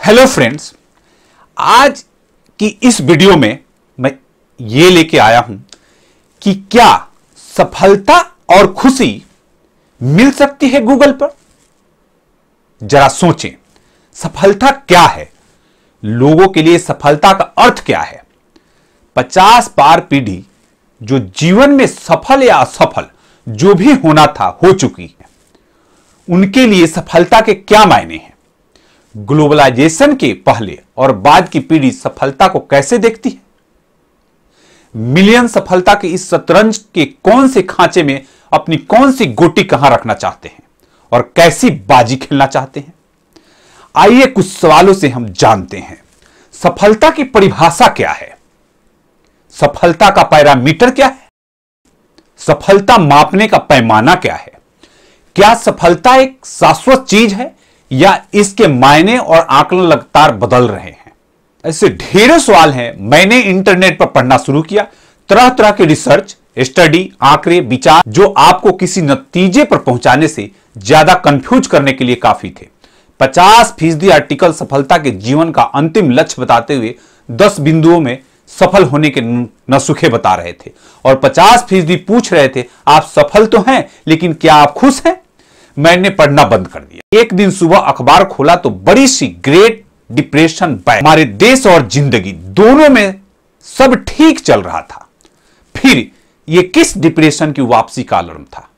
Hello friends, आज की इस वीडियो में मैं ये लेके आया हूं कि क्या सफलता और खुशी मिल सकती है गूगल पर। जरा सोचें, सफलता क्या है, लोगों के लिए सफलता का अर्थ क्या है। 50 पार पीढ़ी जो जीवन में सफल या असफल जो भी होना था हो चुकी है, उनके लिए सफलता के क्या मायने हैं। ग्लोबलाइजेशन के पहले और बाद की पीढ़ी सफलता को कैसे देखती है। मिलियन सफलता के इस शतरंज के कौन से खांचे में अपनी कौन सी गोटी कहां रखना चाहते हैं और कैसी बाजी खेलना चाहते हैं। आइए कुछ सवालों से हम जानते हैं, सफलता की परिभाषा क्या है, सफलता का पैरामीटर क्या है, सफलता मापने का पैमाना क्या है, क्या सफलता एक शाश्वत चीज है या इसके मायने और आकलन लगातार बदल रहे हैं। ऐसे ढेरों सवाल हैं। मैंने इंटरनेट पर पढ़ना शुरू किया, तरह तरह के रिसर्च, स्टडी, आंकड़े, विचार जो आपको किसी नतीजे पर पहुंचाने से ज्यादा कंफ्यूज करने के लिए काफी थे। 50% आर्टिकल सफलता के जीवन का अंतिम लक्ष्य बताते हुए 10 बिंदुओं में सफल होने के नसूखे बता रहे थे और 50% पूछ रहे थे आप सफल तो हैं लेकिन क्या आप खुश हैं। मैंने पढ़ना बंद कर दिया। एक दिन सुबह अखबार खोला तो बड़ी सी ग्रेट डिप्रेशन बैक। हमारे देश और जिंदगी दोनों में सब ठीक चल रहा था। फिर यह किस डिप्रेशन की वापसी का अलार्म था।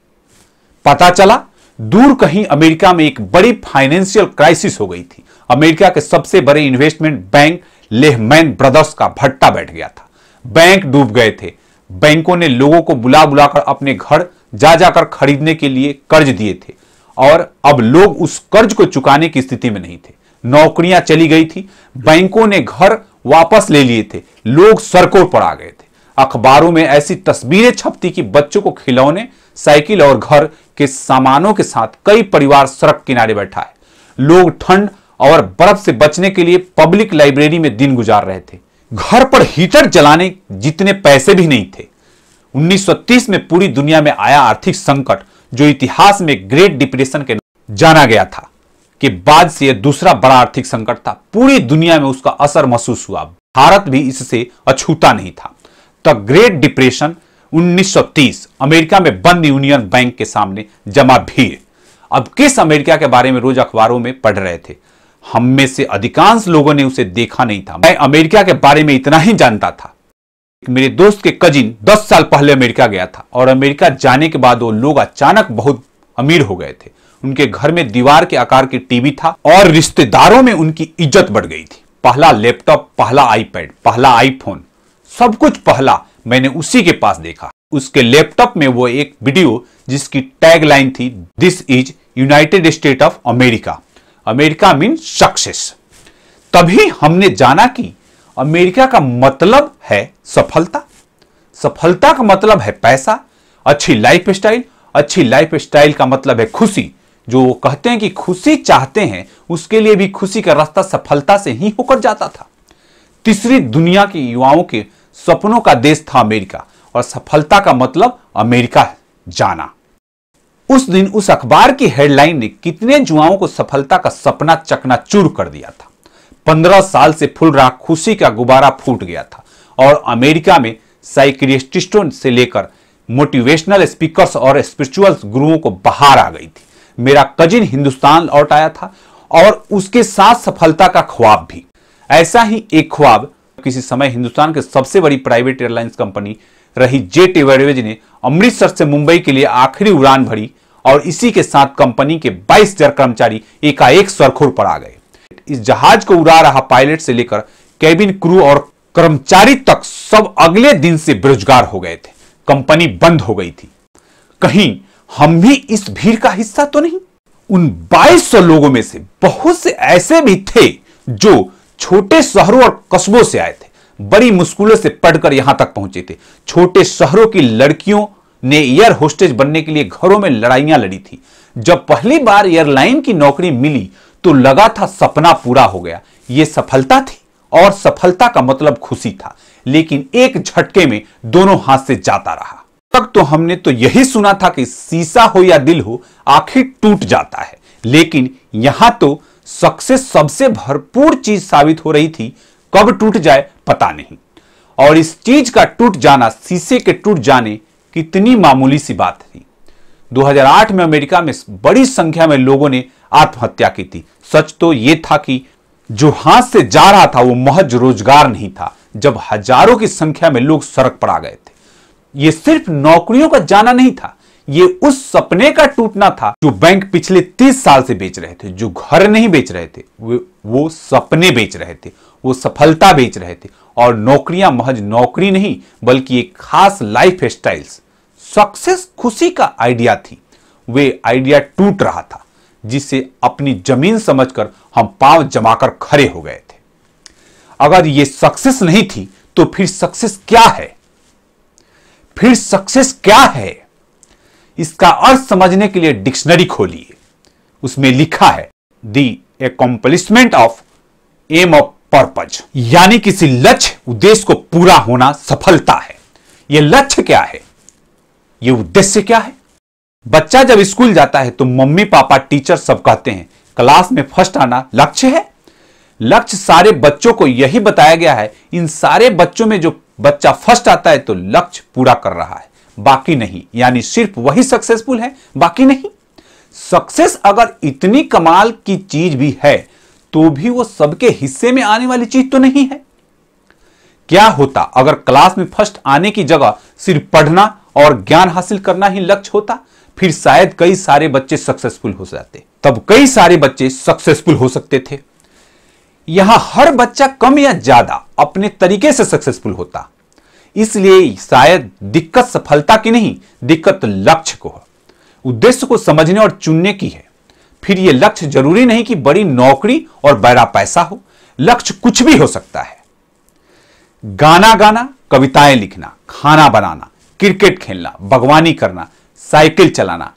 पता चला दूर कहीं अमेरिका में एक बड़ी फाइनेंशियल क्राइसिस हो गई थी। अमेरिका के सबसे बड़े इन्वेस्टमेंट बैंक लेहमैन ब्रदर्स का भट्टा बैठ गया था। बैंक डूब गए थे। बैंकों ने लोगों को बुला बुलाकर अपने घर जा जाकर खरीदने के लिए कर्ज दिए थे और अब लोग उस कर्ज को चुकाने की स्थिति में नहीं थे। नौकरियां चली गई थी, बैंकों ने घर वापस ले लिए थे, लोग सड़कों पर आ गए थे। अखबारों में ऐसी तस्वीरें छपती कि बच्चों को खिलौने, साइकिल और घर के सामानों के साथ कई परिवार सड़क किनारे बैठा है। लोग ठंड और बर्फ से बचने के लिए पब्लिक लाइब्रेरी में दिन गुजार रहे थे। घर पर हीटर जलाने जितने पैसे भी नहीं थे। 1930 में पूरी दुनिया में आया आर्थिक संकट जो इतिहास में ग्रेट डिप्रेशन के जाना गया था कि बाद से यह दूसरा बड़ा आर्थिक संकट था। पूरी दुनिया में उसका असर महसूस हुआ। भारत भी इससे अछूता नहीं था। द ग्रेट डिप्रेशन 1930 अमेरिका में बंद यूनियन बैंक के सामने जमा भीड़। अब किस अमेरिका के बारे में रोज अखबारों में पढ़ रहे थे। हम में से अधिकांश लोगों ने उसे देखा नहीं था। मैं अमेरिका के बारे में इतना ही जानता था। मेरे दोस्त के कजिन 10 साल पहले अमेरिका गया था और अमेरिका जाने के बाद वो लोग अचानक बहुत अमीर हो गए थे। उनके घर में दीवार के आकार की टीवी था और रिश्तेदारों में उनकी इज्जत बढ़ गई थी। पहला लैपटॉप, पहला आईपैड, पहला आईफोन, सब कुछ पहला मैंने उसी के पास देखा। उसके लैपटॉप में वो एक वीडियो जिसकी टैगलाइन थी, this is United state of America, America mean success. तभी हमने जाना कि अमेरिका का मतलब है सफलता। सफलता का मतलब है पैसा, अच्छी लाइफ स्टाइल। अच्छी लाइफ स्टाइल का मतलब है खुशी। जो वो कहते हैं कि खुशी चाहते हैं उसके लिए भी खुशी का रास्ता सफलता से ही होकर जाता था। तीसरी दुनिया के युवाओं के सपनों का देश था अमेरिका और सफलता का मतलब अमेरिका जाना। उस दिन उस अखबार की हेडलाइन ने कितने युवाओं को सफलता का सपना चकनाचूर कर दिया था। 15 साल से फूल रहा खुशी का गुब्बारा फूट गया था और अमेरिका में साइकियाट्रिस्टों से लेकर मोटिवेशनल स्पीकर्स और स्पिरिचुअल गुरुओं को बहार आ गई थी। मेरा कजिन हिंदुस्तान लौट आया था और उसके साथ सफलता का ख्वाब भी। ऐसा ही एक ख्वाब किसी समय हिंदुस्तान के सबसे बड़ी प्राइवेट एयरलाइंस कंपनी रही जेट एयरवेज ने अमृतसर से मुंबई के लिए आखिरी उड़ान भरी और इसी के साथ कंपनी के 22,000 कर्मचारी एकाएक सरखुर पर आ गए। इस जहाज को उड़ा रहा पायलट से लेकर कैबिन क्रू और कर्मचारी तक सब अगले दिन से बेरोजगार हो गए थे। कंपनी बंद हो गई थी। कहीं हम भी इस भीड़ का हिस्सा तो नहीं। उन 2200 लोगों में से बहुत से ऐसे भी थे जो छोटे शहरों और कस्बों से आए थे। बड़ी मुश्किलों से पढ़कर यहां तक पहुंचे थे। छोटे शहरों की लड़कियों ने एयर होस्टेज बनने के लिए घरों में लड़ाइयां लड़ी थी। जब पहली बार एयरलाइन की नौकरी मिली तो लगा था सपना पूरा हो गया। यह सफलता थी और सफलता का मतलब खुशी था। लेकिन एक झटके में दोनों हाथ से जाता रहा। तक तो हमने तो यही सुना था कि शीशा हो या दिल हो आखिर टूट जाता है, लेकिन यहां तो सक्सेस सबसे भरपूर चीज साबित हो रही थी, कब टूट जाए पता नहीं। और इस चीज का टूट जाना शीशे के टूट जाने कितनी मामूली सी बात थी। 2008 में अमेरिका में बड़ी संख्या में लोगों ने आत्महत्या की थी। सच तो यह था कि जो हाथ से जा रहा था वो महज रोजगार नहीं था, जब हजारों की संख्या में लोग सड़क पर आ गए थे। यह सिर्फ नौकरियों का जाना नहीं था, ये उस सपने का टूटना था जो बैंक पिछले 30 साल से बेच रहे थे। जो घर नहीं बेच रहे थे, वो सपने बेच रहे थे, वो सफलता बेच रहे थे। और नौकरियां महज नौकरी नहीं बल्कि एक खास लाइफ स्टाइल्स, सक्सेस खुशी का आइडिया थी। वे आइडिया टूट रहा था जिसे अपनी जमीन समझकर हम पांव जमाकर खड़े हो गए थे। अगर ये सक्सेस नहीं थी तो फिर सक्सेस क्या है? फिर सक्सेस क्या है? इसका अर्थ समझने के लिए डिक्शनरी खोलिए। उसमें लिखा है the accomplishment of aim of purpose, यानी किसी लक्ष्य उद्देश्य को पूरा होना सफलता है। यह लक्ष्य क्या है? यह उद्देश्य क्या है? बच्चा जब स्कूल जाता है तो मम्मी पापा टीचर सब कहते हैं क्लास में फर्स्ट आना लक्ष्य है। लक्ष्य सारे बच्चों को यही बताया गया है। इन सारे बच्चों में जो बच्चा फर्स्ट आता है तो लक्ष्य पूरा कर रहा है, बाकी नहीं। यानी सिर्फ वही सक्सेसफुल है, बाकी नहीं। सक्सेस अगर इतनी कमाल की चीज भी है तो भी वो सबके हिस्से में आने वाली चीज तो नहीं है। क्या होता अगर क्लास में फर्स्ट आने की जगह सिर्फ पढ़ना और ज्ञान हासिल करना ही लक्ष्य होता? फिर शायद कई सारे बच्चे सक्सेसफुल हो जाते। तब कई सारे बच्चे सक्सेसफुल हो सकते थे। यहां हर बच्चा कम या ज्यादा अपने तरीके से सक्सेसफुल होता। इसलिए शायद दिक्कत सफलता की नहीं, दिक्कत लक्ष्य को है, उद्देश्य को समझने और चुनने की है। फिर यह लक्ष्य जरूरी नहीं कि बड़ी नौकरी और बड़ा पैसा हो। लक्ष्य कुछ भी हो सकता है। गाना गाना, कविताएं लिखना, खाना बनाना, क्रिकेट खेलना, बागवानी करना, साइकिल चलाना,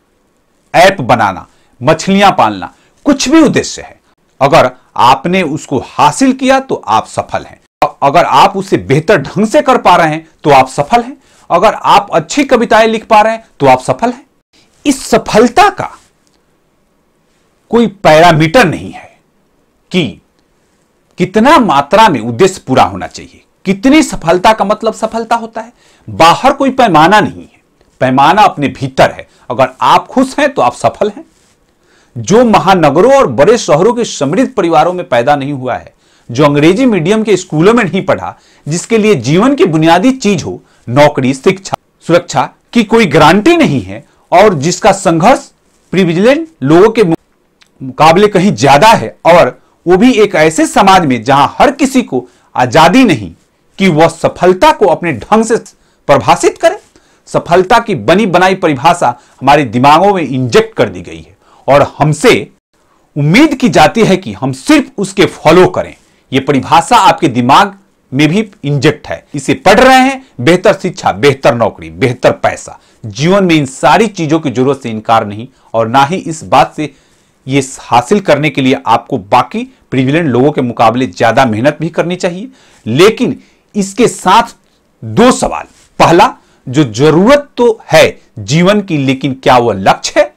ऐप बनाना, मछलियां पालना, कुछ भी उद्देश्य है। अगर आपने उसको हासिल किया तो आप सफल हैं। अगर आप उसे बेहतर ढंग से कर पा रहे हैं तो आप सफल हैं। अगर आप अच्छी कविताएं लिख पा रहे हैं तो आप सफल हैं। इस सफलता का कोई पैरामीटर नहीं है कि कितना मात्रा में उद्देश्य पूरा होना चाहिए। कितनी सफलता का मतलब सफलता होता है। बाहर कोई पैमाना नहीं है, पैमाना अपने भीतर है। अगर आप खुश हैं तो आप सफल हैं। जो महानगरों और बड़े शहरों के समृद्ध परिवारों में पैदा नहीं हुआ है, जो अंग्रेजी मीडियम के स्कूलों में नहीं पढ़ा, जिसके लिए जीवन की बुनियादी चीज हो नौकरी, शिक्षा, सुरक्षा की कोई गारंटी नहीं है, और जिसका संघर्ष प्रिविलेज्ड लोगों के मुकाबले कहीं ज्यादा है, और वो भी एक ऐसे समाज में जहां हर किसी को आजादी नहीं कि वह सफलता को अपने ढंग से परिभाषित करे। सफलता की बनी बनाई परिभाषा हमारे दिमागों में इंजेक्ट कर दी गई है और हमसे उम्मीद की जाती है कि हम सिर्फ उसके फॉलो करें। यह परिभाषा आपके दिमाग में भी इंजेक्ट है। इसे पढ़ रहे हैं, बेहतर शिक्षा, बेहतर नौकरी, बेहतर पैसा। जीवन में इन सारी चीजों की जरूरत से इनकार नहीं, और ना ही इस बात से ये हासिल करने के लिए आपको बाकी प्रिविलेज्ड लोगों के मुकाबले ज्यादा मेहनत भी करनी चाहिए। लेकिन इसके साथ दो सवाल। पहला, जो जरूरत तो है जीवन की, लेकिन क्या वह लक्ष्य है?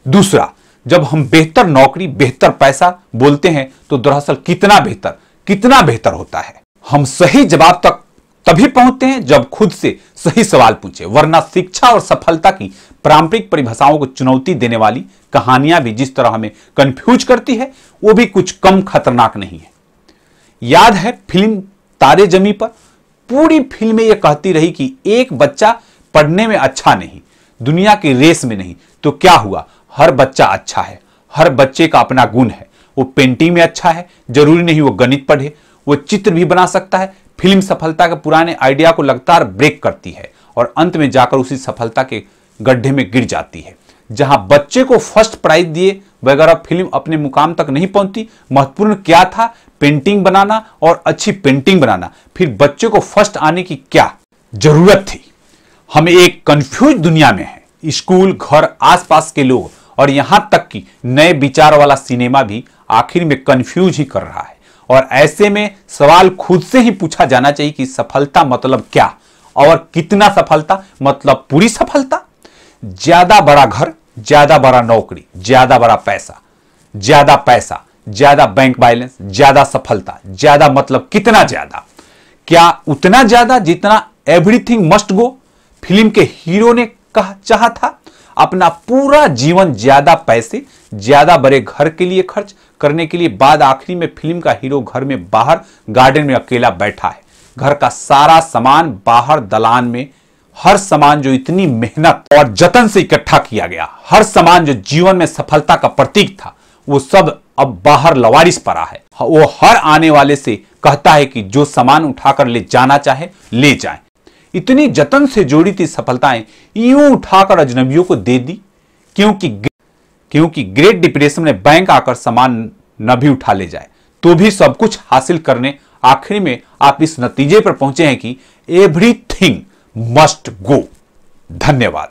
दूसरा, जब हम बेहतर नौकरी, बेहतर पैसा बोलते हैं तो दरअसल कितना बेहतर होता है? हम सही जवाब तक तभी पहुंचते हैं जब खुद से सही सवाल पूछे। वरना शिक्षा और सफलता की पारंपरिक परिभाषाओं को चुनौती देने वाली कहानियां भी जिस तरह हमें कंफ्यूज करती है, वो भी कुछ कम खतरनाक नहीं है। याद है फिल्म तारे जमी पर? पूरी फिल्म में यह कहती रही कि एक बच्चा पढ़ने में अच्छा नहीं, दुनिया की रेस में नहीं। तो क्या हुआ? हर बच्चा अच्छा है, हर बच्चे का अपना गुण है। वो पेंटिंग में अच्छा है, जरूरी नहीं वो गणित पढ़े, वो चित्र भी बना सकता है। फिल्म सफलता के पुराने आइडिया को लगातार ब्रेक करती है और अंत में जाकर उसी सफलता के गड्ढे में गिर जाती है। जहां बच्चे को फर्स्ट प्राइज दिए बगैर फिल्म अपने मुकाम तक नहीं पहुंचती। महत्वपूर्ण क्या था? पेंटिंग बनाना और अच्छी पेंटिंग बनाना। फिर बच्चे को फर्स्ट आने की क्या जरूरत थी? हम एक कंफ्यूज दुनिया में हैं। स्कूल, घर, आसपास के लोग और यहां तक कि नए विचार वाला सिनेमा भी आखिर में कंफ्यूज ही कर रहा है। और ऐसे में सवाल खुद से ही पूछा जाना चाहिए कि सफलता मतलब क्या, और कितना सफलता मतलब पूरी सफलता? ज्यादा बड़ा घर, ज्यादा बड़ा नौकरी, ज्यादा बड़ा पैसा, ज्यादा पैसा, ज्यादा बैंक बैलेंस, ज्यादा सफलता। ज्यादा मतलब कितना ज्यादा? क्या उतना ज्यादा जितना एवरीथिंग मस्ट गो फिल्म के हीरो ने चाहा था? अपना पूरा जीवन ज्यादा पैसे, ज्यादा बड़े घर के लिए खर्च करने के लिए, बाद आखिरी में फिल्म का हीरो घर में बाहर गार्डन में अकेला बैठा है। घर का सारा सामान बाहर दलान में, हर सामान जो इतनी मेहनत और जतन से इकट्ठा किया गया, हर सामान जो जीवन में सफलता का प्रतीक था, वो सब अब बाहर लवारिस पड़ा है। वो हर आने वाले से कहता है कि जो सामान उठाकर ले जाना चाहे ले जाए। इतनी जतन से जोड़ी थी सफलताएं, यूं उठाकर अजनबियों को दे दी, क्योंकि ग्रेट डिप्रेशन में बैंक आकर सामान न भी उठा ले जाए तो भी सब कुछ हासिल करने आखिर में आप इस नतीजे पर पहुंचे हैं कि एवरीथिंग मस्ट गो। धन्यवाद।